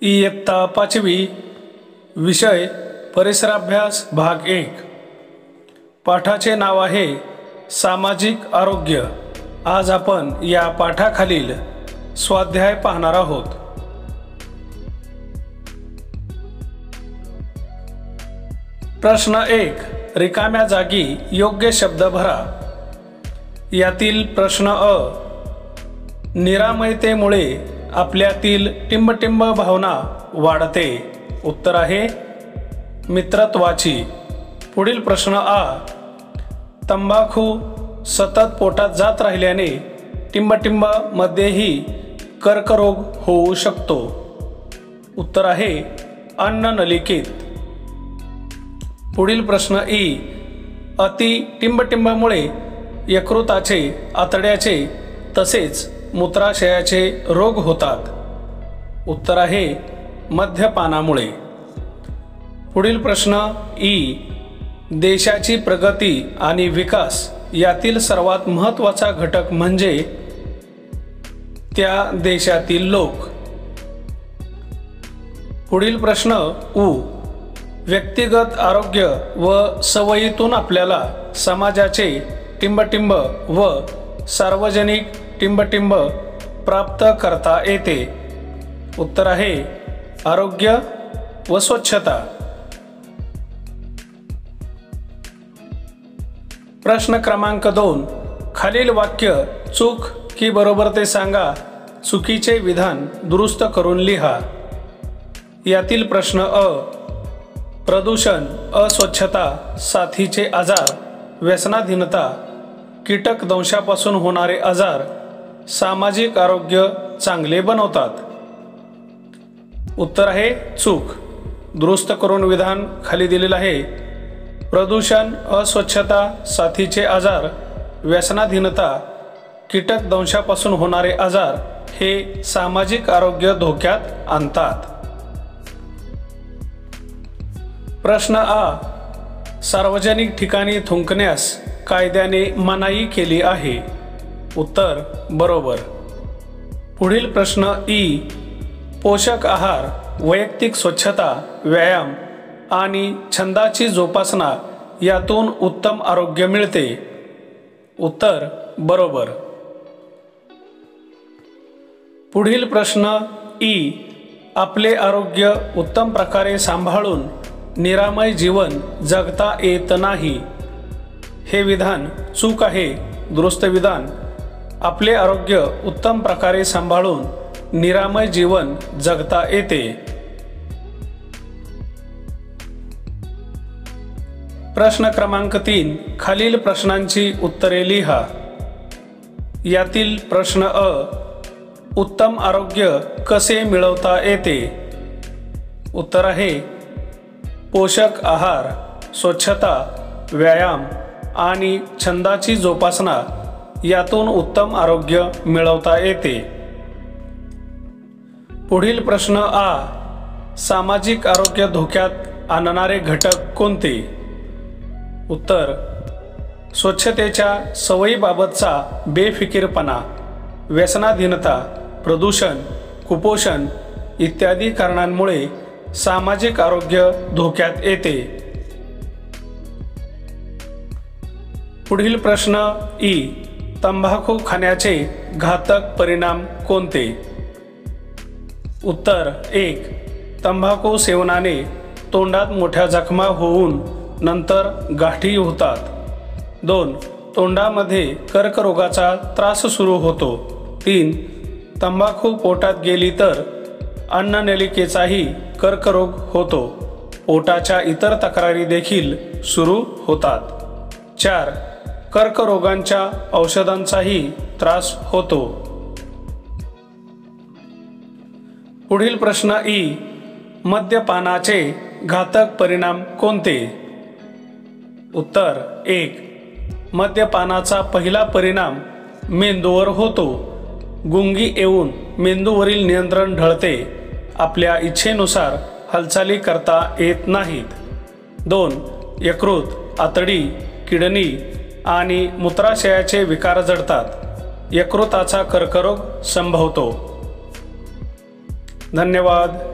इयत्ता 5वी विषय परिसराभ्यास भाग 1। पाठाचे नाव आहे सामाजिक आरोग्य। आज आपण या पाठाखालील स्वाध्याय पाहणार आहोत। प्रश्न 1, रिकाम्या जागी योग्य शब्द भरा। यातील प्रश्न अ, निरामयतेमुळे आपल्यातील टिंबटिंब भावना वाढते। उत्तर आहे मित्रत्वाची। पुढील प्रश्न आ, तंबाखू सतत पोटात जात राहिल्याने टिंबटिंब मध्येही कर्करोग होऊ शकतो। उत्तर आहे अन्ननलिकेत। पुढील प्रश्न ई, अति टिंबटिंबामुळे यकृताचे, आतड्याचे तसेच मूत्राशयाचे रोग होतात। उत्तर आहे मद्यपानामुळे। पुढील प्रश्न ई, देशाची प्रगती आणि विकास यातील सर्वात महत्त्वाचा घटक म्हणजे त्या देशातील लोक। पुढील प्रश्न उ, व्यक्तिगत आरोग्य व सवयीतून आपल्याला समाजाचे टिंबटिंब व सार्वजनिक टिंबटिंब प्राप्त करता येते। उत्तर आहे आरोग्य व स्वच्छता। प्रश्न क्रमांक 2, खालील वाक्य चूक की बरोबर ते सांगा। चुकीचे विधान दुरुस्त करून लिहा। यातील प्रश्न अ, प्रदूषण, अस्वच्छता, साथीचे आजार, व्यसनाधीनता, कीटक दंशापासून होणारे आजार सामाजिक आरोग्य चांगले बनवतात। उत्तर आहे चूक। दुरुस्त करून विधान खाली दिलेले आहे। प्रदूषण, अस्वच्छता, साथीचे आजार, व्यसनाधीनता, कीटक दंशापासून होणारे आजार हे सामाजिक आरोग्य धोक्यात आणतात। प्रश्न आ, सार्वजनिक ठिकाणी थुंकण्यास कायद्याने मनाई केली आहे। उत्तर बरोबर। पुढील प्रश्न ई, पोषक आहार, वैयक्तिक स्वच्छता, व्यायाम आणि छंदाची जोपासना यातून उत्तम आरोग्य मिळते। उत्तर बरोबर। पुढील प्रश्न ई, आपले आरोग्य उत्तम प्रकारे सांभाळून निरामय जीवन जगता येत नाही। हे विधान चूक आहे। दुरुस्त विधान, आपले आरोग्य उत्तम प्रकारे सांभाळून निरामय जीवन जगता येते। प्रश्न क्रमांक 3, खालील प्रश्नांची उत्तरे लिहा। यातील प्रश्न अ, उत्तम आरोग्य कसे मिळवता येते? उत्तर आहे पोषक आहार, स्वच्छता, व्यायाम आणि छंदाची जोपासना यातून उत्तम आरोग्य मिळवता येते। पुढील प्रश्न आ, सामाजिक आरोग्य धोक्यात आणणारे घटक कोणते? उत्तर, स्वच्छतेच्या सवयीबाबतचा बेफिकीरपणा, व्यसनाधीनता, प्रदूषण, कुपोषण इत्यादी कारणांमुळे सामाजिक आरोग्य धोक्यात येते। पुढील प्रश्न ई, तंबाखू खाण्याचे घातक परिणाम कोणते? उत्तर 1, तंबाखू सेवनाने तोंडात मोठ्या जखमा होऊन नंतर गाठी होतात। 2, तोंडामध्ये कर्करोगाचा त्रास सुरू होतो। 3, तंबाखू पोटात गेली तर अन्ननलिकेचाही कर्करोग होतो। पोटाच्या इतर तक्रारी देखील सुरू होतात। 4, कर्करोगांच्या औषधांचाही त्रास होतो। पुढील प्रश्न ई, मद्यपानाचे घातक परिणाम कोणते? उत्तर 1, मद्यपानाचा पहिला परिणाम मेंदूवर होतो। गुंगी येऊन मेंदूवरील नियंत्रण ढळते। आपल्या इच्छेनुसार हालचाली करता येत नाहीत। 2, यकृत, आतडी, किडनी आणि मूत्राशयाचे विकार जडतात. यकृताचा कर्करोग संभवतो. धन्यवाद.